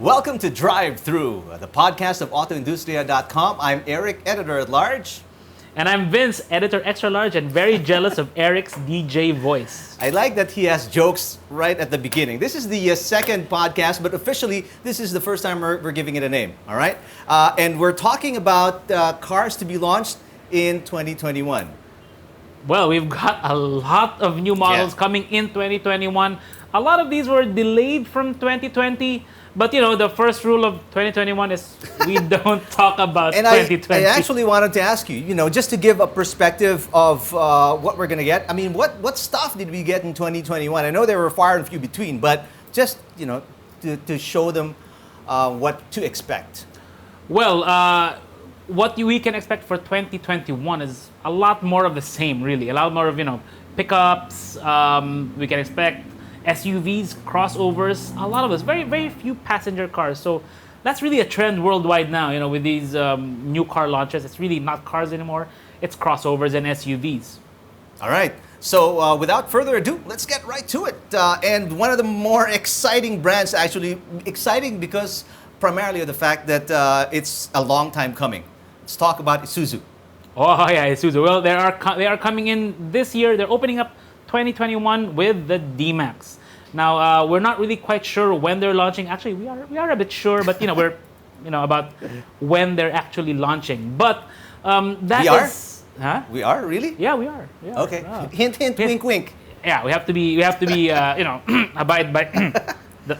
Welcome to Drive-Thru, the podcast of AutoIndustriya.com. I'm Eric, editor-at-large. And I'm Vince, editor extra-large, and very jealous of Eric's DJ voice. I like that he has jokes right at the beginning. This is the second podcast, but officially, this is the first time we're giving it a name, all right? And we're talking about cars to be launched in 2021. Well, we've got a lot of new models coming in 2021. A lot of these were delayed from 2020. But, you know, the first rule of 2021 is we don't talk about 2020. I actually wanted to ask you, just to give a perspective of what we're going to get. I mean, what stuff did we get in 2021? I know there were far and few between, but just, to show them what to expect. Well, what we can expect for 2021 is a lot more of the same, really. A lot more of, pickups. We can expect SUVs, crossovers, a lot of us, very, very few passenger cars. So that's really a trend worldwide now, with these new car launches. It's really not cars anymore. It's crossovers and SUVs. All right. So without further ado, let's get right to it. And one of the more exciting brands, actually exciting because primarily of the fact that it's a long time coming. Let's talk about Isuzu. Oh, yeah, Isuzu. Well, they are coming in this year. They're opening up 2021 with the DMax. Now we're not really quite sure when they're launching. Actually, we are a bit sure, but we're about when they're actually launking. But that is, huh? We are really? Yeah, we are. Yeah. Okay. Hint, hint, wink, wink. Yeah, we have to be abide by the.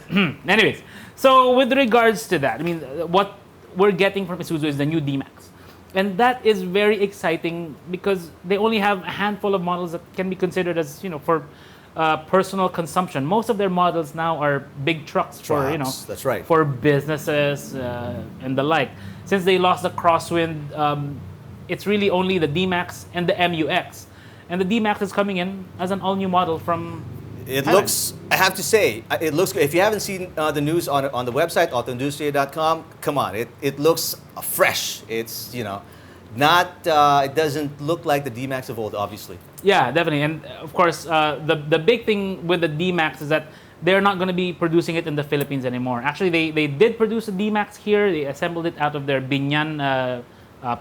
Anyways, so with regards to that, I mean, what we're getting from Isuzu is the new DMax. And that is very exciting because they only have a handful of models that can be considered as, for personal consumption. Most of their models now are big trucks for, that's right, for businesses and the like. Since they lost the crosswind, it's really only the DMax and the MUX. And the DMax is coming in as an all-new model from It looks, I have to say, it looks good. If you haven't seen the news on the website, AutoIndustriya.com, come on, it looks fresh. It's, not, it doesn't look like the DMax of old, obviously. Yeah, definitely. And of course, the big thing with the DMax is that they're not going to be producing it in the Philippines anymore. Actually, they did produce a DMax here. They assembled it out of their Binyan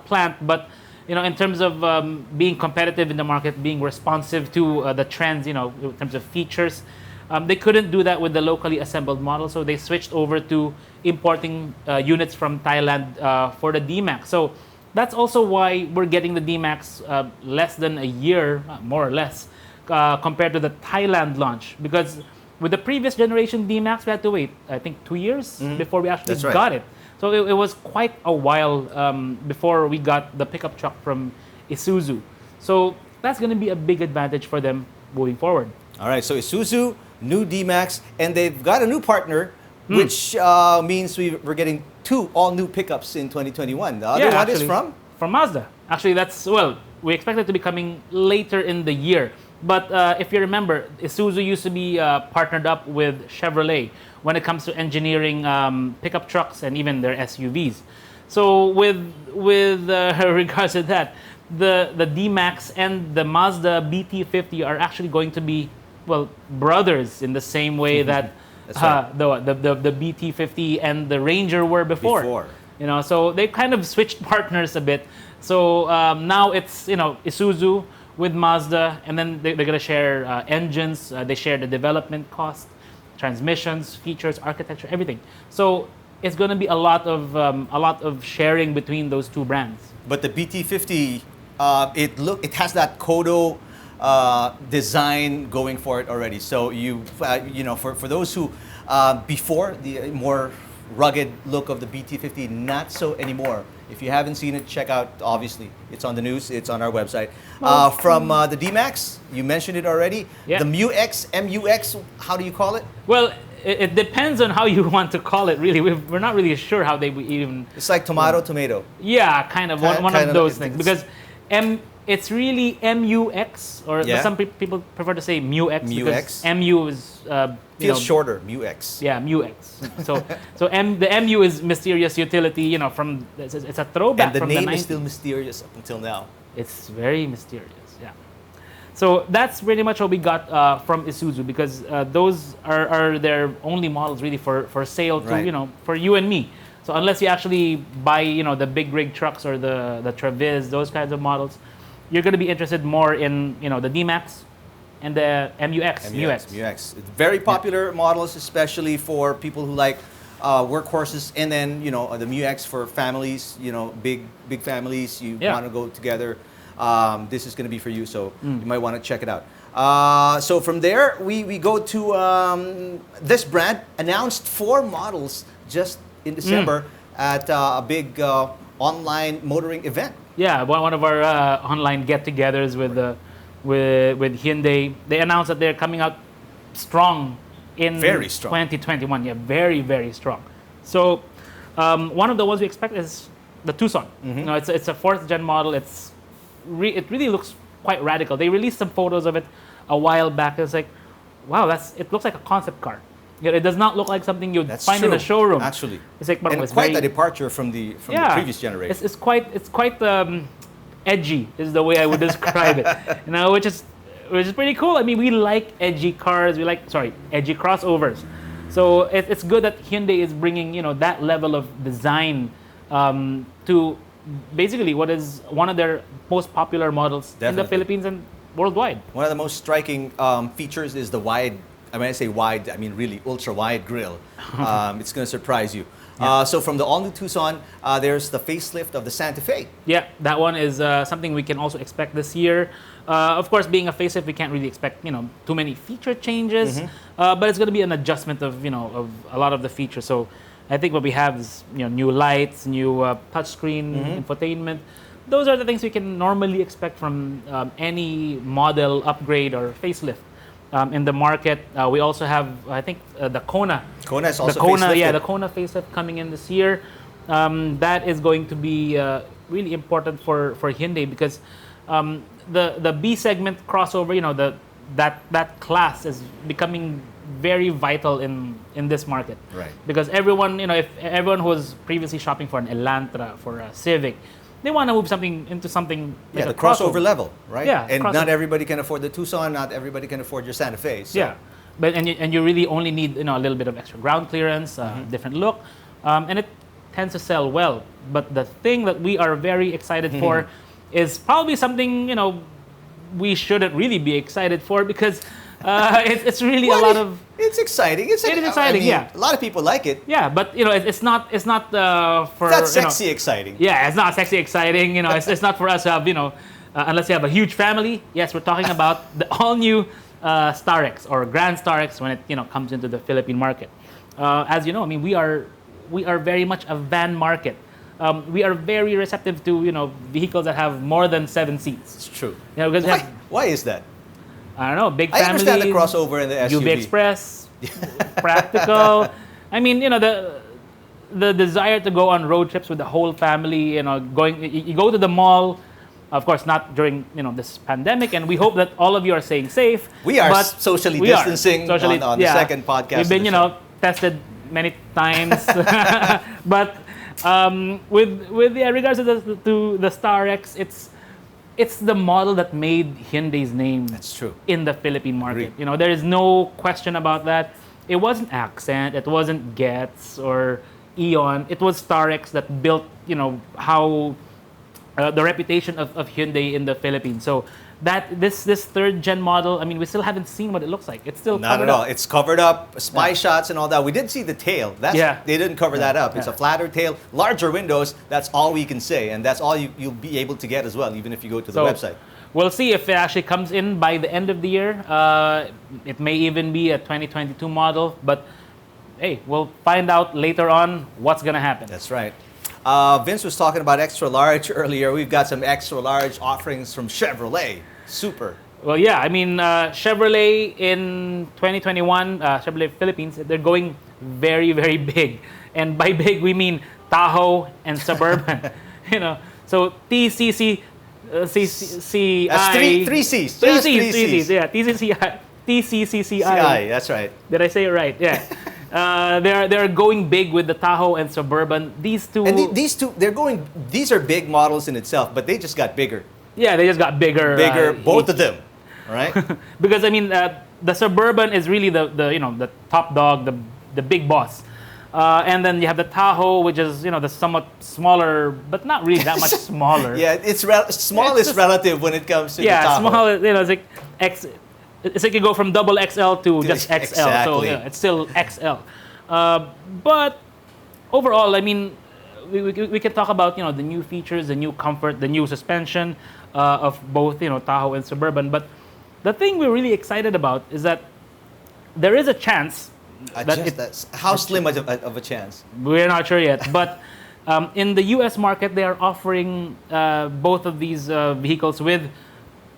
plant. But, in terms of being competitive in the market, being responsive to the trends, in terms of features, they couldn't do that with the locally assembled model. So they switched over to importing units from Thailand for the DMax. So that's also why we're getting the DMax less than a year, more or less, compared to the Thailand launch. Because with the previous generation DMax, we had to wait, I think, 2 years before we actually got it. So it was quite a while before we got the pickup truck from Isuzu. So that's going to be a big advantage for them moving forward. All right, so Isuzu, new DMax, and they've got a new partner, which means we're getting 2 all-new pickups in 2021. The other one is from? From Mazda. Actually, we expect it to be coming later in the year. But if you remember, Isuzu used to be partnered up with Chevrolet when it comes to engineering pickup trucks and even their SUVs. So with regards to that, the DMax and the Mazda BT50 are actually going to be, brothers in the same way that the BT50 and the Ranger were before. So they kind of switched partners a bit. So now it's Isuzu with Mazda, and then they're going to share engines. They share the development cost, transmissions, features, architecture, everything. So it's going to be a lot of sharing between those two brands. But the BT50, it has that Kodo design going for it already. So for those who before the more rugged look of the BT50, not so anymore. If you haven't seen it, check out, obviously, it's on the news, it's on our website. From the DMax, you mentioned it already. Yeah. The MUX, MUX, how do you call it? Well, it depends on how you want to call it, really. We're not really sure how they even... It's like tomato. Yeah, kind of, one of those things. Because it's really MUX, or some people prefer to say MUX. Because MU is... feels shorter, MUX. Yeah, MUX. So the MU is mysterious utility, from... It's a throwback from the 90s. And the name is still mysterious up until now. It's very mysterious, yeah. So that's pretty much what we got from Isuzu, because those are their only models really for sale to, Right. for you and me. So unless you actually buy, the big rig trucks or the Traviz, those kinds of models, you're going to be interested more in, the DMax and the MUX. MUX. Very popular models, especially for people who like workhorses, and then the MUX for families. Big families. You Yeah. want to go together. This is going to be for you, so you might want to check it out. So from there, we go to this brand announced 4 models just in December at a big online motoring event. Yeah, one of our online get-togethers with Hyundai. They announced that they're coming out strong in Very strong. 2021. Yeah, very, very strong. So one of the ones we expect is the Tucson. It's a 4th gen model. It really looks quite radical. They released some photos of it a while back. It's like, wow, it looks like a concept car. It does not look like something you'd That's find true, in a showroom. actually. It's like, but And it's quite very, a departure from the previous generation. It's quite edgy is the way I would describe it. Which is pretty cool. I mean, we like edgy cars. We like edgy crossovers. So it's good that Hyundai is bringing that level of design to basically what is one of their most popular models in the Definitely. Philippines and worldwide. One of the most striking features is the wide. When I say wide, I mean really ultra wide grille. It's going to surprise you. So from the all-new Tucson, there's the facelift of the Santa Fe. Yeah, that one is something we can also expect this year. Of course, being a facelift, we can't really expect too many feature changes, but it's going to be an adjustment of of a lot of the features. So I think what we have is new lights, new touchscreen infotainment. Those are the things we can normally expect from any model upgrade or facelift. In the market, we also have, I think, the Kona. Kona is also the Kona, facelifted. yeah, the Kona facelift coming in this year. That is going to be really important for Hyundai, because the B segment crossover, that class is becoming very vital in this market. Right. Because everyone, if everyone who was previously shopping for an Elantra, for a Civic, they want to move into something like The a crossover level, right? Yeah, And crossover. not everybody can afford the Tucson. Not everybody can afford your Santa Fe. So. Yeah, but and you really only need a little bit of extra ground clearance, different look, and it tends to sell well. But the thing that we are very excited for is probably something we shouldn't really be excited for, because it's really a lot of. It's exciting. It is exciting, yeah. A lot of people like it. Yeah, but it's not for It's not sexy exciting. Yeah, it's not sexy exciting. It's not for us to have unless you have a huge family. Yes, we're talking about the all new Star X or Grand Star X when it comes into the Philippine market. As you know, I mean, we are very much a van market. We are very receptive to vehicles that have more than 7 seats. It's true. Because Why is that? I don't know, big I families. understand the crossover and the SUV. UV Express, practical. I mean, the desire to go on road trips with the whole family. You go to the mall. Of course, not during this pandemic, and we hope that all of you are staying safe. We are but socially we are distancing on the second podcast. We've been, of the show. tested many times, but with regards to the Star X, it's the model that made Hyundai's name. That's true. In the Philippine market. Agreed. There is no question about that. It wasn't Accent, it wasn't Getz or Eon. It was Star X that built, how the reputation of Hyundai in the Philippines. So that this 3rd gen model, I mean, we still haven't seen what it looks like. It's still Not covered at all. up. It's covered up, spy shots and all that. We did see the tail. They didn't cover that up. It's a flatter tail, larger windows. That's all we can say, and that's all you'll be able to get as well, even if you go to the website. We'll see if it actually comes in by the end of the year. It may even be a 2022 model, but hey, we'll find out later on what's gonna happen. That's right. Vince was talking about extra large earlier. We've got some extra large offerings from Chevrolet. Super. Well, yeah, I mean, Chevrolet in 2021, Chevrolet Philippines, they're going very, very big. And by big, we mean Tahoe and Suburban. So TCC, CCCI. That's three C's. Three Just C's, yeah. TCCCI. CI, that's right. Did I say it right? Yeah. They're going big with the Tahoe and Suburban. These two. And these two, these are big models in itself, but they just got bigger. Yeah, they just got bigger. Both of them. right? Because I mean, the Suburban is really the top dog, the big boss. And then you have the Tahoe, which is the somewhat smaller, but not really that much smaller. Yeah, small is relative when it comes to the Yeah, Tahoe. small. It's like it's like you go from double XL to just XL. Exactly. So it's still XL. But overall, I mean, we can talk about the new features, the new comfort, the new suspension of both Tahoe and Suburban. But the thing we're really excited about is that there is a chance. How slim of a chance? We're not sure yet, but in the U.S. market, they are offering both of these vehicles with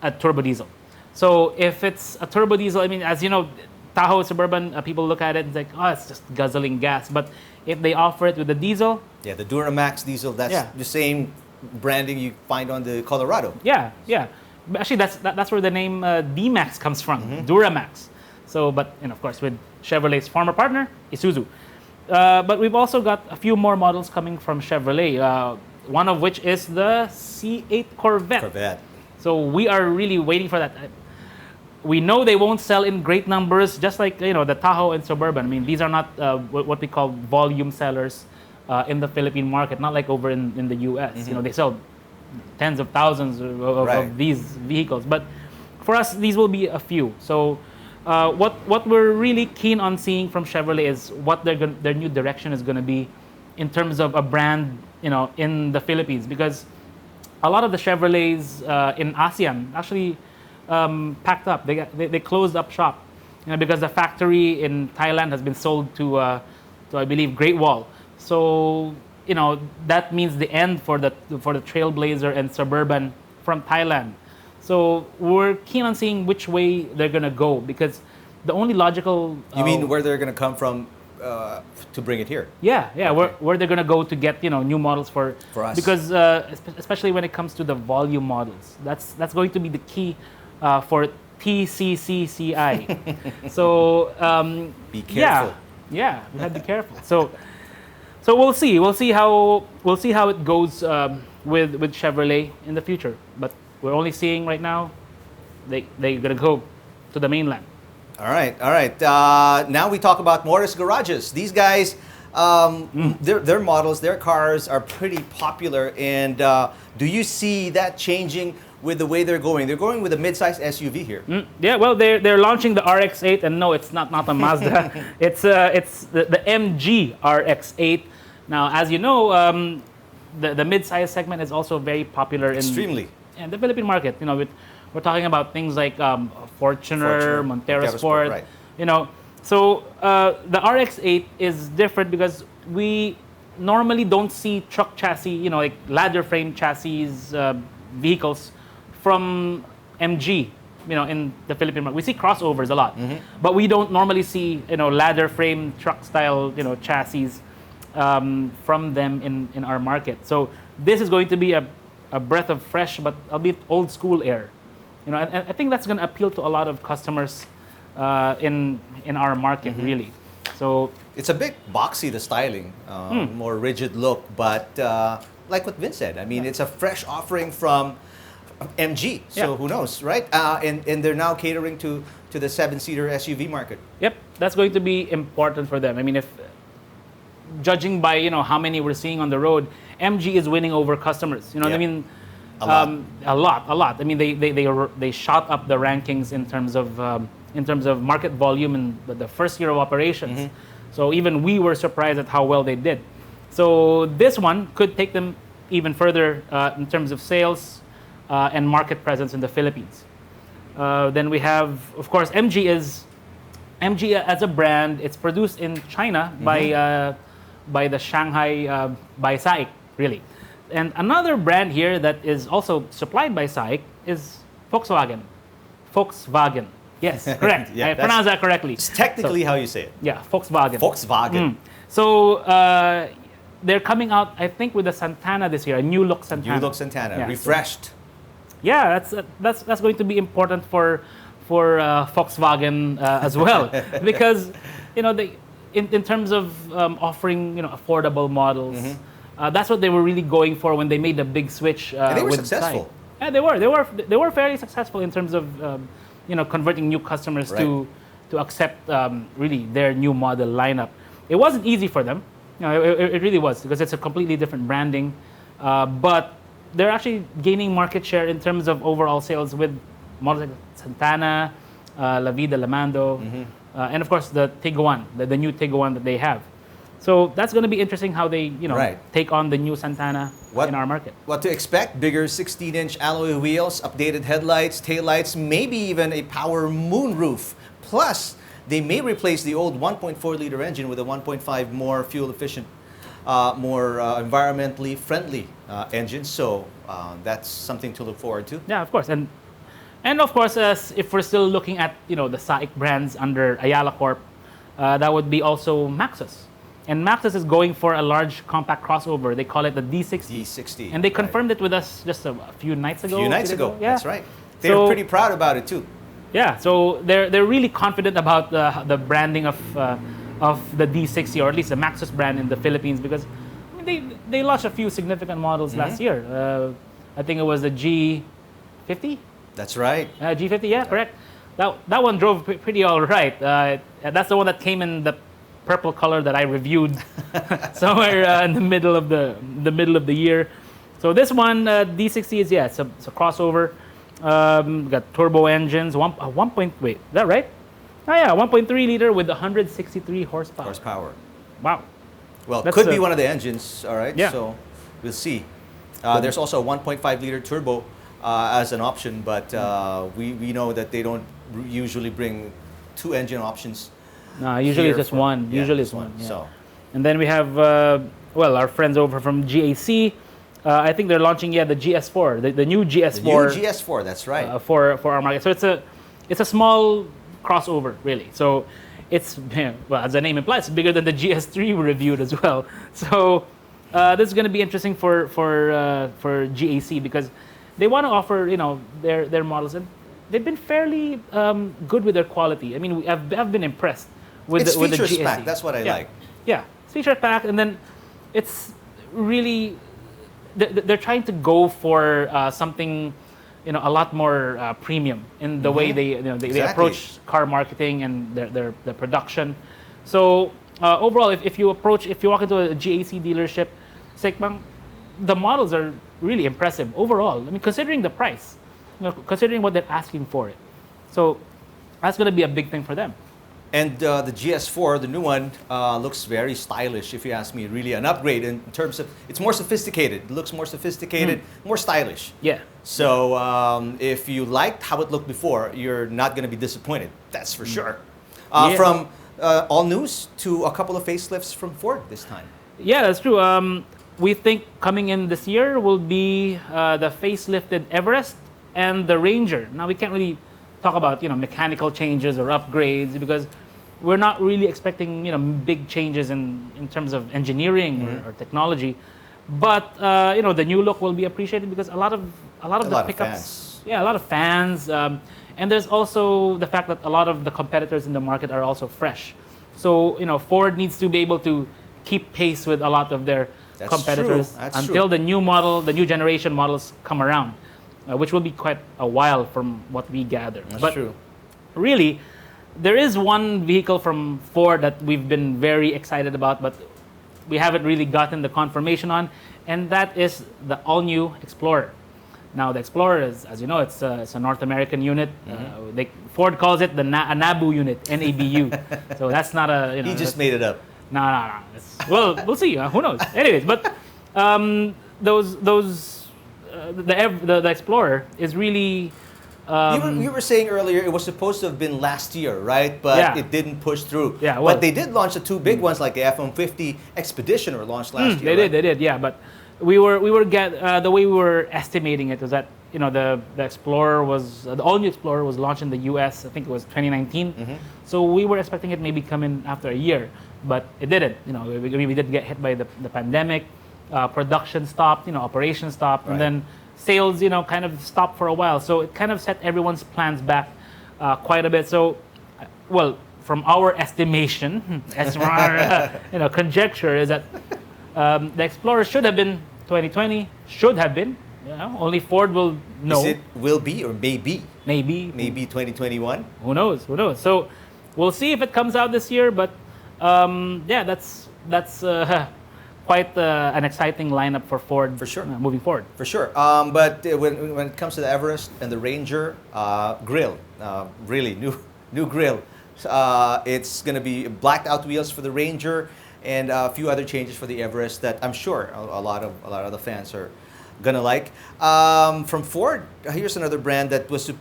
a turbo diesel. So if it's a turbo diesel, I mean, as you know, Tahoe Suburban, people look at it and think, oh, it's just guzzling gas. But if they offer it with the diesel, yeah, the DuraMax diesel, that's the same branding you find on the Colorado. Yeah. Actually, that's where the name DMax comes from, DuraMax. So, but of course, with Chevrolet's former partner, Isuzu. But we've also got a few more models coming from Chevrolet, one of which is the C8 Corvette. So we are really waiting for that. We know they won't sell in great numbers, just like the Tahoe and Suburban. I mean, these are not what we call volume sellers in the Philippine market, not like over in the US. They sell tens of thousands of these vehicles. But for us, these will be a few. So what we're really keen on seeing from Chevrolet is what their new direction is going to be in terms of a brand, in the Philippines, because a lot of the Chevrolets in ASEAN actually packed up. They closed up shop, because the factory in Thailand has been sold to I believe Great Wall. So that means the end for the Trailblazer and Suburban from Thailand. So we're keen on seeing which way they're gonna go, because the only logical. You mean where they're gonna come from to bring it here? Yeah. Okay. Where they're gonna go to get new models for us, because especially when it comes to the volume models, that's going to be the key for TCCCI. So be careful. Yeah, we have to be careful. So we'll see. We'll see how it goes with Chevrolet in the future. But we're only seeing right now they're gonna go to the mainland. All right. Now we talk about Morris Garages. These guys, their models, their cars are pretty popular. And do you see that changing with the way they're going? They're going with a mid-size SUV here. Yeah, well, they're launching the RX-8, and no, it's not a Mazda. it's the MG RX-8. Now, as you know, the mid-size segment is also very popular Extremely. in the Philippine market. We're talking about things like Fortuner, Montero Sport. Right. So the RX-8 is different because we normally don't see truck chassis, like ladder frame chassis vehicles from MG, in the Philippine market. We see crossovers a lot, but we don't normally see, ladder frame truck style, chassis from them in our market. So this is going to be a breath of fresh, but albeit old school air. And I think that's going to appeal to a lot of customers in our market, really. So it's a bit boxy, the styling, more rigid look, but like what Vince said, I mean, it's a fresh offering from MG. So who knows, right? And they're now catering to the 7-seater SUV market. Yep, that's going to be important for them. I mean, if judging by how many we're seeing on the road, MG is winning over customers. You know what I mean? A lot. I mean, they shot up the rankings in terms of market volume in the first year of operations. So even we were surprised at how well they did. So this one could take them even further in terms of sales and market presence in the Philippines. Then we have, of course, MG as a brand. It's produced in China by the Shanghai by SAIC, really. And another brand here that is also supplied by SAIC is Volkswagen. Yes, correct. I pronounced that correctly. It's technically how you say it. Yeah, Volkswagen. So they're coming out, I think, with the Santana this year, a new look Santana. Refreshed. Yeah, that's going to be important for Volkswagen as well, because they in terms of offering affordable models. That's what they were really going for when they made the big switch. And they were with successful. SAIC. Yeah, they were fairly successful in terms of converting new customers Right. to accept really their new model lineup. It wasn't easy for them. It really was, because it's a completely different branding. But they're actually gaining market share in terms of overall sales with models like Santana, La Vida, Lamando, and of course the Tiguan, the new Tiguan that they have. So that's going to be interesting how they Right. take on the new Santana in our market. What to expect? Bigger 16-inch alloy wheels, updated headlights, taillights, maybe even a power moonroof. Plus, they may replace the old 1.4-liter engine with a 1.5 more fuel-efficient, more environmentally friendly engine. So that's something to look forward to. Yeah, of course, and of course, if we're still looking at the SAIC brands under Ayala Corp, that would be also Maxis. And Maxis is going for a large compact crossover. They call it the D60. D60. And they confirmed it with us just a few nights ago. A few nights ago. Yeah. That's right. They're pretty proud about it too. Yeah, so they're really confident about the branding of the D60, or at least the Maxis brand in the Philippines, because they launched a few significant models last year. I think it was the G50. That's right. G50, yeah, correct. That one drove pretty all right. That's the one that came in the purple color that I reviewed somewhere in the middle of the year. So this one, D60 is it's a crossover. Got turbo engines. Wait, is that right? Oh yeah, 1.3 liter with 163 horsepower. Wow. Well, That's could be one of the engines. All right. Yeah. So we'll see. There's also a 1.5 liter turbo as an option, but we know that they don't usually bring two engine options. No, usually it's just one. Usually it's one. Yeah. So, and then we have our friends over from GAC. I think they're launching the GS4, the new GS4. The new GS4, that's right. For our market. So it's a small crossover, really. So it's as the name implies, it's bigger than the GS3 we reviewed as well. So this is going to be interesting for GAC, because they want to offer their models, and they've been fairly good with their quality. I mean, I've been impressed with the GAC. Packed. That's what I like. Yeah, it's feature packed, and then it's really they're trying to go for something a lot more premium in the way they approach car marketing and their production. So overall, if you walk into a GAC dealership, Sekbang, the models are really impressive overall. I mean, considering the price, considering what they're asking for it. So that's going to be a big thing for them. And the GS4, the new one, looks very stylish, if you ask me. Really an upgrade in terms of, it's more sophisticated. It looks more sophisticated, more stylish. Yeah. So if you liked how it looked before, you're not going to be disappointed. That's for sure. From all news to a couple of facelifts from Ford this time. Yeah, that's true. We think coming in this year will be the facelifted Everest and the Ranger. Now, we can't really talk about mechanical changes or upgrades, because we're not really expecting big changes in terms of engineering or technology, but the new look will be appreciated because a lot of the pickups, a lot of fans, and there's also the fact that a lot of the competitors in the market are also fresh. So Ford needs to be able to keep pace with a lot of their competitors until the new generation models come around, which will be quite a while from what we gather. That's true. Really, there is one vehicle from Ford that we've been very excited about, but we haven't really gotten the confirmation on, and that is the all-new Explorer. Now, the Explorer is, as you know, it's a North American unit. Ford calls it the NABU unit, N-A-B-U. So that's not a... He just made it up. No. Well, we'll see. Who knows? Anyways, but the Explorer is really... you were saying earlier it was supposed to have been last year, right? But it didn't push through. Yeah, well, but they did launch the two big ones, like the F-150 Expeditioner launched last year. They did, yeah. But the way we were estimating it was that the Explorer was the all-new Explorer was launched in the U.S. I think it was 2019. So we were expecting it maybe come in after a year, but it didn't. We did get hit by the pandemic. Production stopped. Operations stopped, and then sales, kind of stopped for a while. So it kind of set everyone's plans back quite a bit. So, from our estimation, conjecture is that the Explorer should have been 2020, should have been only Ford will know. Is it will be or maybe? Maybe. Maybe 2021? Who knows? Who knows? So we'll see if it comes out this year. But yeah, that's quite an exciting lineup for Ford For sure. moving forward. For sure. But when it comes to the Everest and the Ranger grill, really new grill. It's going to be blacked out wheels for the Ranger and a few other changes for the Everest that I'm sure a lot of the fans are gonna like. From Ford, here's another brand that was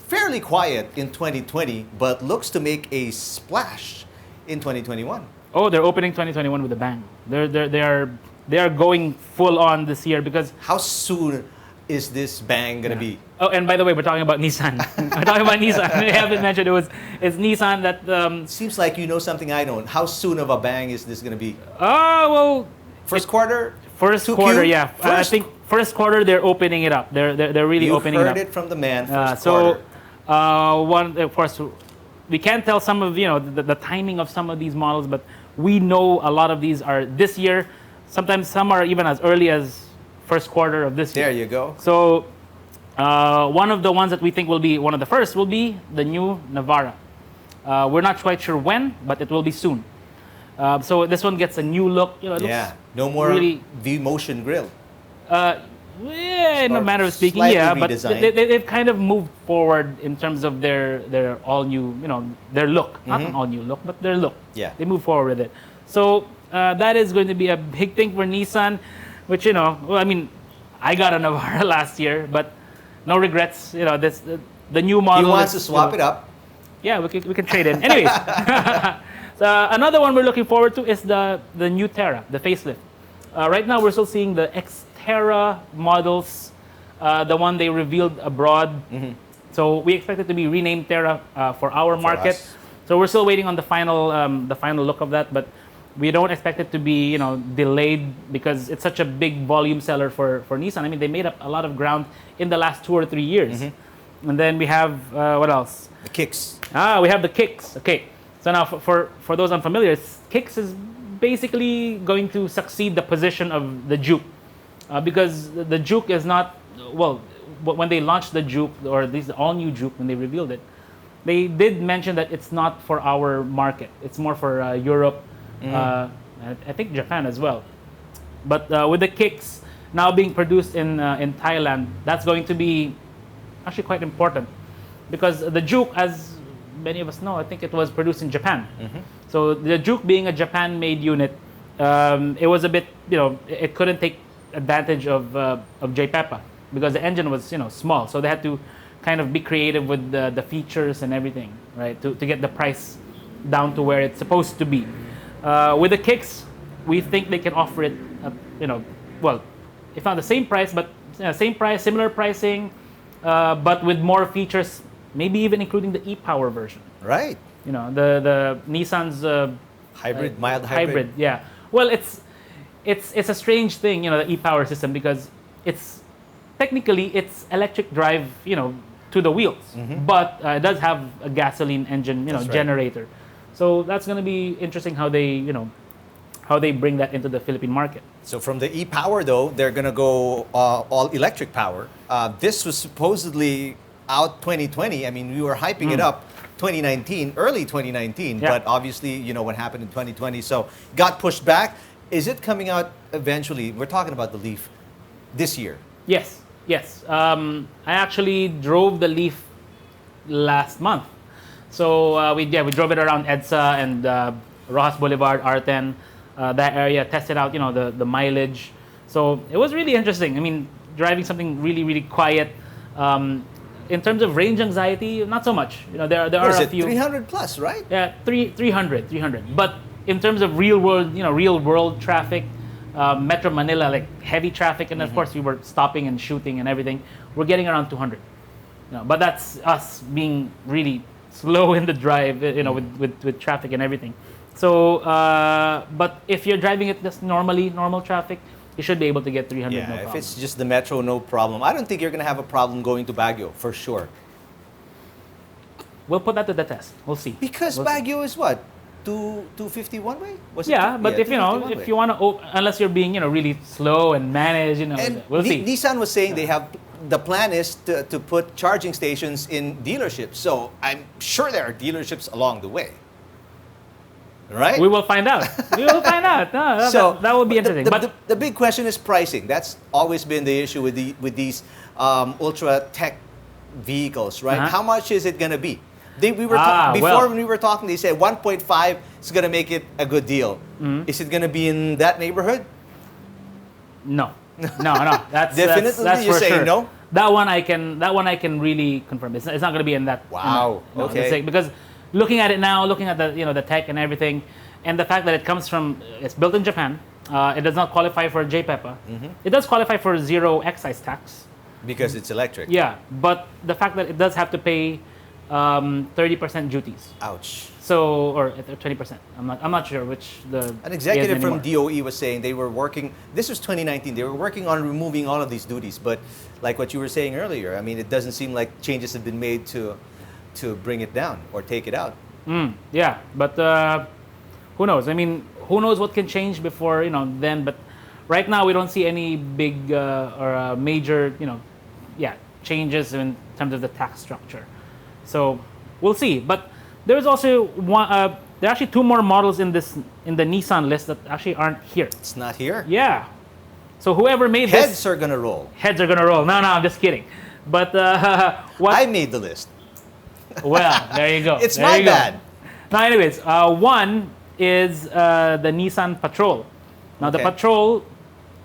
fairly quiet in 2020, but looks to make a splash in 2021. Oh, they're opening 2021 with a bang. They are going full on this year because. How soon is this bang gonna be? Oh, and by the way, we're talking about Nissan. We're talking about Nissan. I haven't mentioned it's Nissan that. Seems like you know something I don't. How soon of a bang is this gonna be? Oh well. First quarter. First 2Q? quarter, yeah. I think first quarter they're opening it up. They're really opening it up. You heard it from the man. First so, quarter. one of course, we can't tell some of the timing of some of these models, but we know a lot of these are this year. Sometimes some are even as early as first quarter of this year. There you go. So, one of the ones that we think will be one of the first will be the new Navara. We're not quite sure when, but it will be soon. So this one gets a new look. It looks no more really, V-motion grill. Yeah, in a matter of speaking, yeah, but they've kind of moved forward in terms of their all new, their look. Not an all new look, but their look. Yeah. They move forward with it. So that is going to be a big thing for Nissan, which, well, I mean, I got a Navara last year, but no regrets. The new model. He wants to swap it up. Yeah, we can trade in. Anyways, so another one we're looking forward to is the new Terra, the facelift. Right now, we're still seeing the Terra models, the one they revealed abroad. Mm-hmm. So we expect it to be renamed Terra for our market. So we're still waiting on the final look of that, but we don't expect it to be delayed because it's such a big volume seller for Nissan. I mean, they made up a lot of ground in the last 2 or 3 years. Mm-hmm. And then we have what else? The Kicks. We have the Kicks. Okay. So now for those unfamiliar, Kicks is basically going to succeed the position of the Juke. Because the Juke is not, well, when they launched the Juke, or at least the all-new Juke, when they revealed it, they did mention that it's not for our market. It's more for Europe, I think Japan as well. But with the Kicks now being produced in Thailand, that's going to be actually quite important. Because the Juke, as many of us know, I think it was produced in Japan. Mm-hmm. So the Juke being a Japan-made unit, it was a bit, it couldn't take advantage of JPEPA because the engine was small, so they had to kind of be creative with the features and everything, right, to get the price down to where it's supposed to be. With the Kicks, we think they can offer it, well, if not the same price, but same price, similar pricing, but with more features, maybe even including the e-Power version. Right. The Nissan's hybrid, mild hybrid. Yeah. Well, it's a strange thing, the e-Power system, because it's technically electric drive, to the wheels, mm-hmm. but it does have a gasoline engine, generator. So that's going to be interesting how they bring that into the Philippine market. So from the e-Power though, they're going to go all electric power. This was supposedly out 2020. I mean, we were hyping it up 2019, early 2019, but obviously, what happened in 2020, so got pushed back. Is it coming out eventually? We're talking about the Leaf this year. Yes. I actually drove the Leaf last month. So we drove it around EDSA and Rojas Boulevard, R10, that area, tested out, the mileage. So it was really interesting. I mean, driving something really, really quiet. In terms of range anxiety, not so much. There are a few 300 plus, right? Yeah, 300. But in terms of real world traffic, Metro Manila, like heavy traffic, and of course we were stopping and shooting and everything, we're getting around 200. But that's us being really slow in the drive, with traffic and everything. So, but if you're driving it just normal traffic, you should be able to get 300. Yeah, no problem. if it's just the Metro, no problem. I don't think you're going to have a problem going to Baguio, for sure. We'll put that to the test. We'll see. Because Baguio is what? 250 one way? Was it Yeah, but if 250 one if way? you want to, unless you're being really slow and manage, And we'll see. Nissan was saying the plan is to put charging stations in dealerships. So I'm sure there are dealerships along the way. Right? We will find out. We will find out. No, So that will be interesting. But the big question is pricing. That's always been the issue with these ultra tech vehicles, right? Uh-huh. How much is it going to be? We were when we were talking, they said 1.5 is going to make it a good deal. Mm-hmm. Is it going to be in that neighborhood? no. That's Definitely, that's you're for saying sure. no? That one I can really confirm. It's not going to be in that. Wow. No, Okay. it's like- because looking at it now, looking at the the tech and everything, and the fact that it comes from it's built in Japan, it does not qualify for JPEPA. Mm-hmm. It does qualify for zero excise tax. Because it's electric. Yeah, but the fact that it does have to pay 30% duties. Ouch. So or 20%. I'm not sure which the An executive is from anymore. DOE was saying they were working, this was 2019, they were working on removing all of these duties. But like what you were saying earlier, I mean, it doesn't seem like changes have been made to bring it down or take it out. Yeah, but who knows? I mean, who knows what can change before then? But right now, we don't see any big or major changes in terms of the tax structure. So we'll see. But there's also one. There are actually two more models in the Nissan list that actually aren't here. It's not here. Yeah. So whoever made Heads are gonna roll. heads are gonna roll. No, I'm just kidding. But what? I made the list. Well, there you go. It's There my you go. bad. Now, anyways, one is the Nissan Patrol. Now, the Okay. Patrol,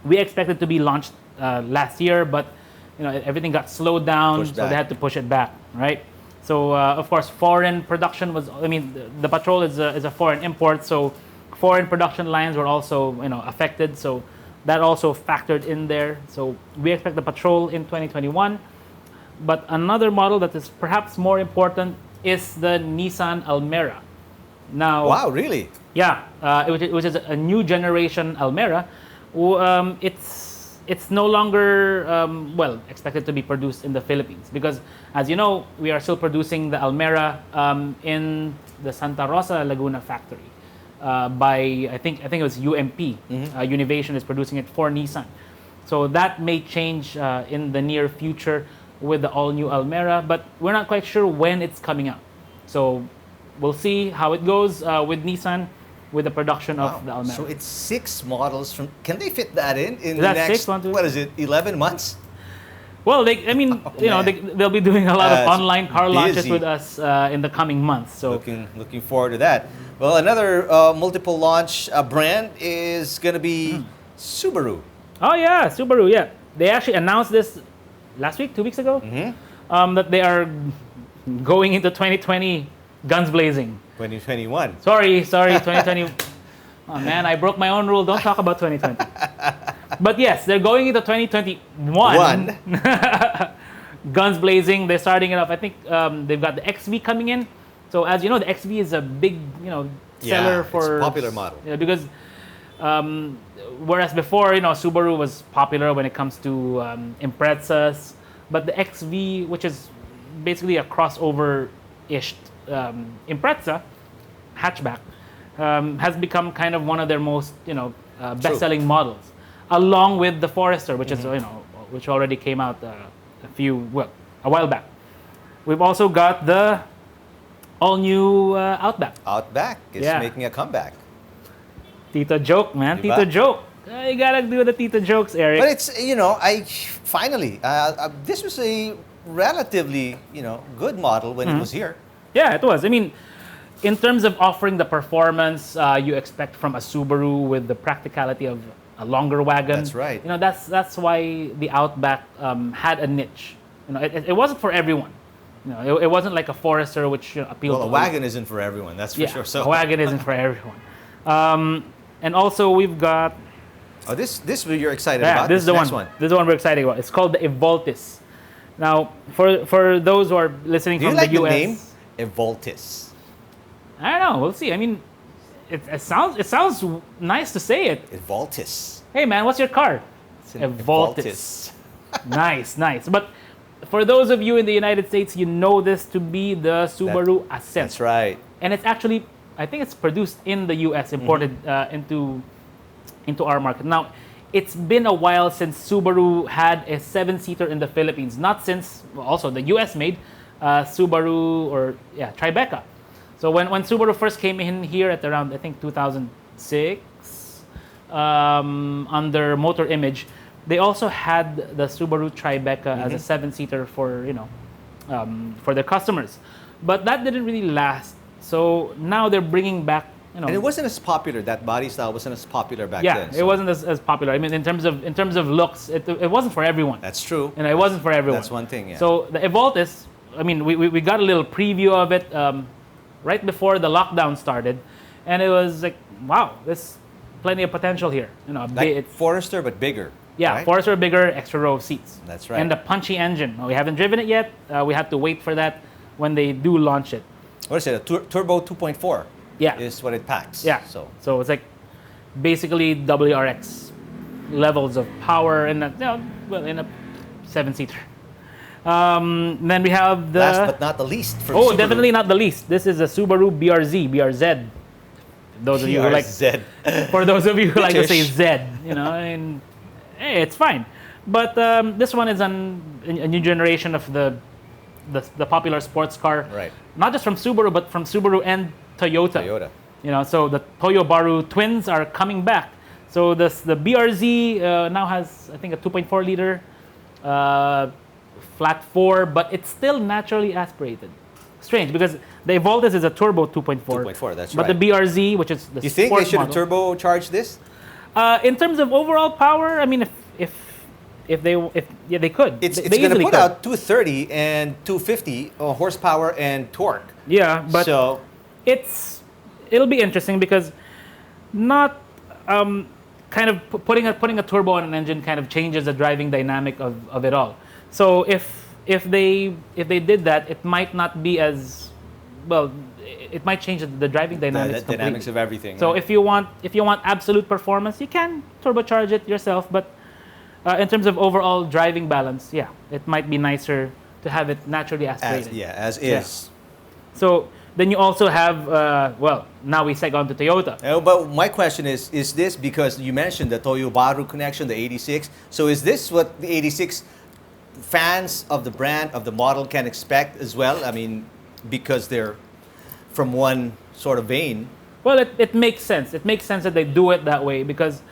we expected to be launched last year, but everything got slowed down, Pushed so back. they had to push it back, right? So, of course, foreign production was. I mean, the Patrol is a foreign import, so foreign production lines were also affected. So that also factored in there. So we expect the Patrol in 2021. But another model that is perhaps more important is the Nissan Almera. Now, Wow, really? yeah, which is a new generation Almera. It's no longer expected to be produced in the Philippines because, as you know, we are still producing the Almera in the Santa Rosa Laguna factory. By I think it was UMP. Univation is producing it for Nissan. So that may change in the near future with the all-new Almera, but we're not quite sure when it's coming out. So we'll see how it goes with Nissan with the production of the Almera. So it's 6 models from. Can they fit that in Is the that next? 6? 1, 2, what is it? 11 months? Well, man. They'll be doing a lot of It's online car launches busy. with us in the coming months. So Looking forward to that. Well, another multiple launch brand is going to be Subaru. oh yeah, Subaru. Yeah, they actually announced this last week, 2 weeks ago, that they are going into 2020 guns blazing. 2021. Sorry, 2020. Oh man, I broke my own rule. Don't talk about 2020. But yes, they're going into 2021. Guns blazing. They're starting it off. I think they've got the XV coming in. So as you know, the XV is a big, seller it's for a popular model. Yeah, because whereas before, Subaru was popular when it comes to Imprezas, but the XV, which is basically a crossover-ish Impreza hatchback, has become kind of one of their most, best-selling models, along with the Forester, which is, which already came out a while back. We've also got the all-new Outback. Outback is Yeah. making a comeback. Tito joke, man. Diba? Tito joke. You gotta do the Tito jokes, Eric. But it's, finally, this was a relatively, good model when it was here. Yeah, it was. I mean, in terms of offering the performance you expect from a Subaru with the practicality of a longer wagon. That's right. That's why the Outback had a niche. It wasn't for everyone. It wasn't like a Forester which appealed Well, to a wagon isn't for everyone, that's for sure. So, a wagon isn't for everyone. And also we've got this you're excited yeah, about. this is the next one. This is the one we're excited about. It's called the Evoltis. Now, for those who are listening Do you from like the the US, name? Evoltis. I don't know. We'll see. I mean, it sounds nice to say it. Evoltis. Hey man, what's your car? It's an Evoltis. Nice. But for those of you in the United States, you know this to be the Subaru Ascent. That's right. And it's actually I think it's produced in the U.S., imported into our market. Now, it's been a while since Subaru had a 7-seater in the Philippines. Not since, also the US made Subaru Tribeca. So when Subaru first came in here at around, I think 2006, under Motor Image, they also had the Subaru Tribeca as a 7-seater for for their customers, but that didn't really last. So now they're bringing back. And it wasn't as popular. That body style wasn't as popular back yeah, then. it wasn't as popular. I mean, in terms of looks, it wasn't for everyone. That's true. And it wasn't for everyone. That's one thing. Yeah. So the Evoltis, I mean, we got a little preview of it right before the lockdown started, and it was like, wow, there's plenty of potential here. Like Forester but bigger. Yeah, right? Forester bigger, extra row seats. That's right. And the punchy engine. We haven't driven it yet. We have to wait for that when they do launch it. What is it? A turbo 2.4. Yeah. Is what it packs. Yeah. So it's like basically WRX levels of power in a 7-seater. Then we have the last but not the least. For Subaru. Definitely not the least. This is a Subaru BRZ. Those of you who like for those of you who like to say Z, and hey, it's fine. But this one is a new generation of the popular sports car. Right. Not just from Subaru, but from Subaru and Toyota. So the Toyo Baru twins are coming back. So the BRZ now has, I think, a 2.4 liter flat 4, but it's still naturally aspirated. Strange, because the Evoltis is a turbo 2.4. 2.4, that's right. But the BRZ, which is the you think they should have turbocharged this? In terms of overall power, I mean, if they could. It's going to put out 230 and 250 horsepower and torque. Yeah, but it'll be interesting because not kind of putting a turbo on an engine kind of changes the driving dynamic of it all. So if they did that, it might not be as well. It might change the driving dynamics. The dynamics of everything. So if you want absolute performance, you can turbocharge it yourself. But in terms of overall driving balance, yeah, it might be nicer to have it naturally aspirated. As is. So then you also have, now we seg on to Toyota. But my question is this because you mentioned the Toyo Baru connection, the 86. So is this what the 86 fans of the brand, of the model can expect as well? I mean, because they're from one sort of vein. Well, it makes sense. It makes sense that they do it that way because,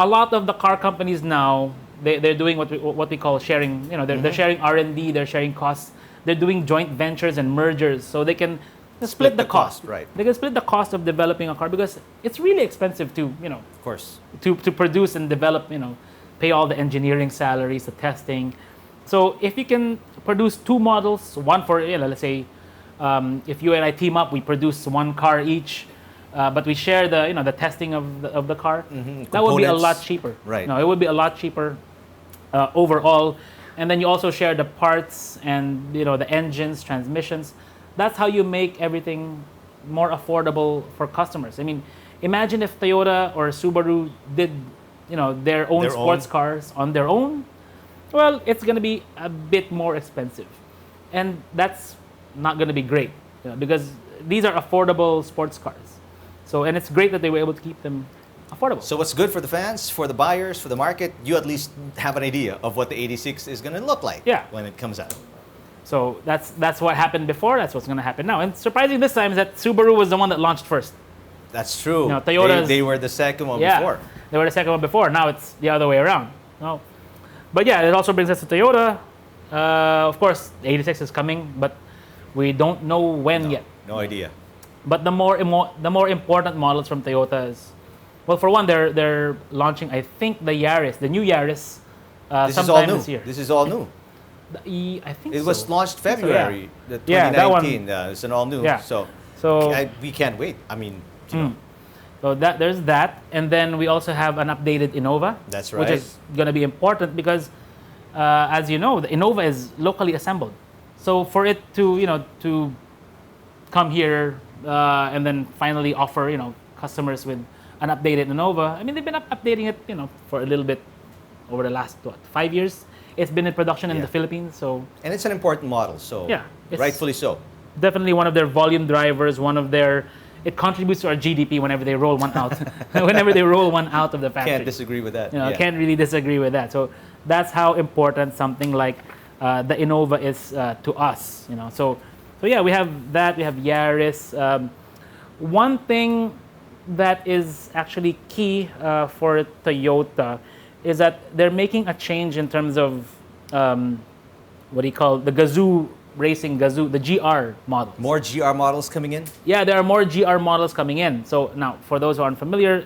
a lot of the car companies now, they're doing what we call sharing. They're sharing R&D, they're sharing costs. They're doing joint ventures and mergers, so they can split the cost. Right. They can split the cost of developing a car because it's really expensive to, of course, to produce and develop. Pay all the engineering salaries, the testing. So if you can produce 2 models, one for let's say, if you and I team up, we produce 1 car each, but we share the testing of the car. That would be a lot cheaper. Right. No, it would be a lot cheaper overall. And then you also share the parts and the engines, transmissions. That's how you make everything more affordable for customers. I mean, imagine if Toyota or Subaru did their own sports cars on their own. Well, it's going to be a bit more expensive, and that's not going to be great because these are affordable sports cars. So, and it's great that they were able to keep them affordable. So what's good for the fans, for the buyers, for the market, you at least have an idea of what the 86 is going to look like when it comes out. So that's what happened before. That's what's going to happen now. And surprising this time is that Subaru was the one that launched first. That's true. Toyota. They were the second one before. They were the second one before. Now it's the other way around. No. But yeah, it also brings us to Toyota. Of course, the 86 is coming, but we don't know when yet. No idea. But the more important models from Toyota is, well, for one, they're launching, I think, the Yaris, the new Yaris, sometime this year. This is all new. I think it was launched February, the 2019. that one, it's an all new. Yeah. So we can't wait. I mean, So there's that, and then we also have an updated Innova. That's right. Which is going to be important because, as you know, the Innova is locally assembled. So for it to come here and then finally offer customers with an updated Innova. I mean, they've been updating it for a little bit over the last 5 years. It's been in production in the Philippines, so and it's an important model, so rightfully so. definitely one of their volume drivers, it contributes to our GDP whenever they roll one out. Whenever they roll one out of the factory. Can't disagree with that. Can't really disagree with that. So that's how important something like the Innova is to us. So yeah, we have that. We have Yaris. One thing that is actually key for Toyota is that they're making a change in terms of what do you call the Gazoo racing, the GR models. More GR models coming in? Yeah, there are more GR models coming in. So now, for those who aren't familiar,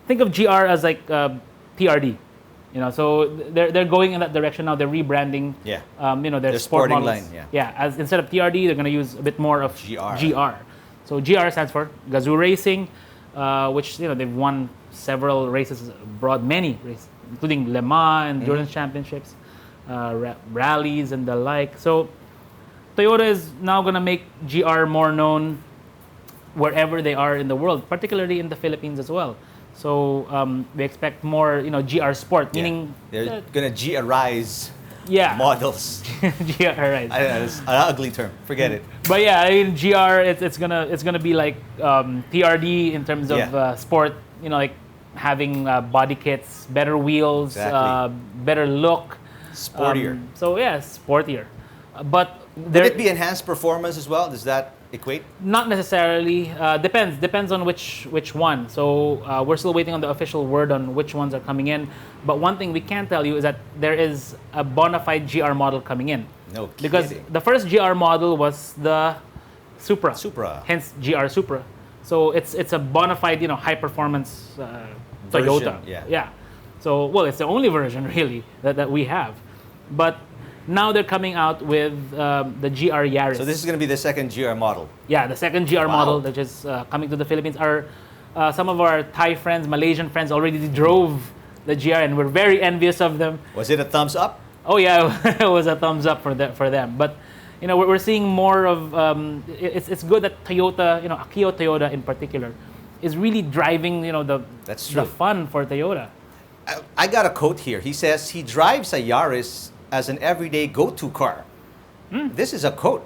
think of GR as like TRD. So they're going in that direction now. They're rebranding. Yeah. Their sport sporting models. line. Yeah. Yeah. As instead of TRD, they're going to use a bit more of GR. So GR stands for Gazoo Racing, which they've won several races abroad, many races, including Le Mans, endurance championships, rallies, and the like. So Toyota is now going to make GR more known wherever they are in the world, particularly in the Philippines as well. So we expect more, GR Sport, meaning they're going to GRize models. GRize. It's an ugly term. Forget it. But yeah, GR it's gonna be like TRD in terms of sport. Like having body kits, better wheels, better look, sportier. Sportier. But would it be enhanced performance as well? Does that equate? Not necessarily. Depends on which one. So we're still waiting on the official word on which ones are coming in. But one thing we can tell you is that there is a bona fide GR model coming in. No kidding. Because the first GR model was the Supra. Hence GR Supra. So it's a bona fide, high performance Toyota. Yeah. So it's the only version really that we have. But now they're coming out with the GR Yaris. So this is going to be the second GR model. Yeah, the second GR model that is coming to the Philippines. Some of our Thai friends, Malaysian friends already drove the GR, and we're very envious of them. Was it a thumbs up? Oh yeah, it was a thumbs up for them. But we're seeing more of. It's good that Toyota, Akio Toyota in particular, is really driving the fun for Toyota. I got a quote here. He says he drives a Yaris as an everyday go-to car. This is a quote.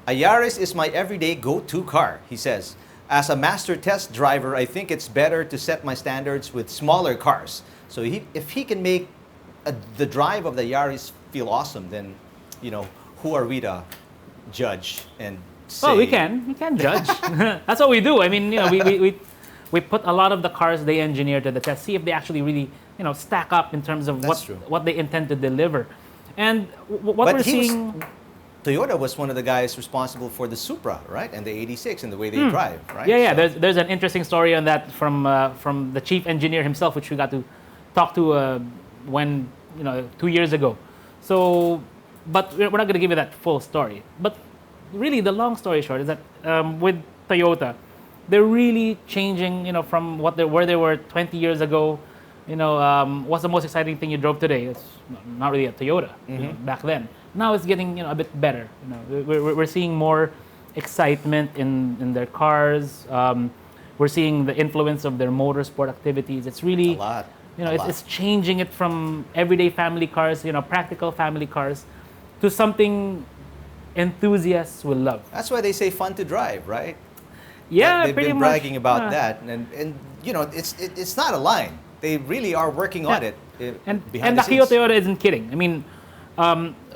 A Yaris is my everyday go-to car, he says. As a master test driver, I think it's better to set my standards with smaller cars. So if he can make the drive of the Yaris feel awesome, then, who are we to judge and say? Oh, we can judge. That's what we do. I mean, we put a lot of the cars they engineer to the test, see if they actually really, stack up in terms of what they intend to deliver. And Toyota was one of the guys responsible for the Supra, right? And the 86 and the way they drive, right? Yeah. So there's an interesting story on that from the chief engineer himself, which we got to talk to 2 years ago. So, but we're not going to give you that full story. But really, the long story short is that with Toyota, they're really changing, from where they were 20 years ago. What's the most exciting thing you drove today? It's not really a Toyota back then. Now it's getting a bit better. We're seeing more excitement in their cars. We're seeing the influence of their motorsport activities. It's really a lot. It's changing it from everyday family cars, practical family cars, to something enthusiasts will love. That's why they say fun to drive, right? Yeah, they've been bragging about that, and it's not a line. They really are working on it. And Akio Toyota isn't kidding. I mean,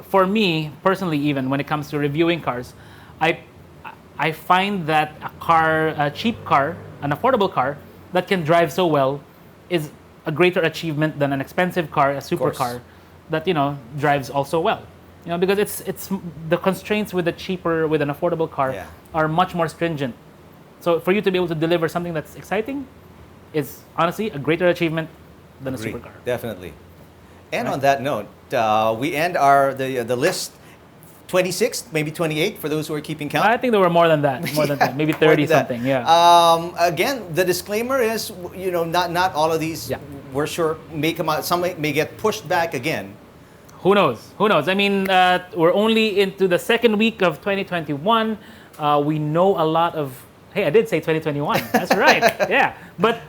for me personally, even when it comes to reviewing cars, I find that a cheap car, an affordable car that can drive so well, is a greater achievement than an expensive car, a supercar that drives also well. Because it's the constraints with an affordable car are much more stringent. So for you to be able to deliver something that's exciting is honestly a greater achievement than a supercar. Definitely. And on that note, we end the list 26, maybe 28 for those who are keeping count. I think there were more than that, maybe 30 something. Yeah. Again, the disclaimer is, not all of these. We're sure may come out. Some may get pushed back again. Who knows? I mean, we're only into the second week of 2021. We know a lot of. Hey, I did say 2021. That's right. Yeah, but.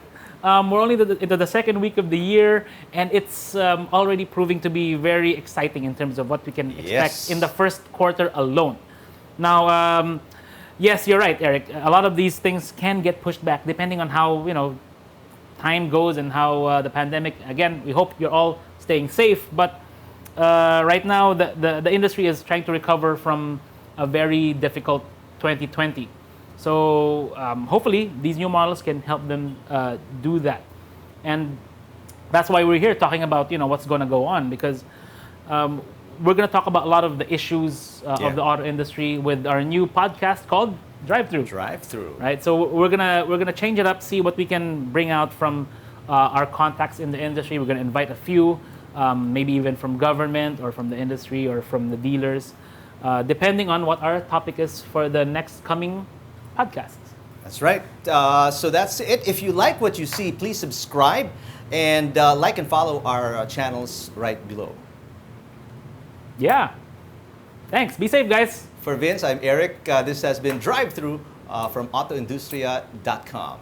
We're only into the second week of the year, and it's already proving to be very exciting in terms of what we can expect in the first quarter alone. Now, Yes, you're right, Eric. A lot of these things can get pushed back depending on how, time goes and how the pandemic. Again, we hope you're all staying safe, but right now the industry is trying to recover from a very difficult 2020. So hopefully these new models can help them do that. And that's why we're here talking about what's going to go on, because we're going to talk about a lot of the issues of the auto industry with our new podcast called Drive-Thru. Drive-Thru. Right. So we're gonna change it up, see what we can bring out from our contacts in the industry. We're gonna invite a few, maybe even from government or from the industry or from the dealers, depending on what our topic is for the next coming podcasts. That's right. So that's it. If you like what you see, please subscribe and like and follow our channels right below. Yeah. Thanks. Be safe, guys. For Vince, I'm Eric. This has been Drive-Thru from AutoIndustriya.com.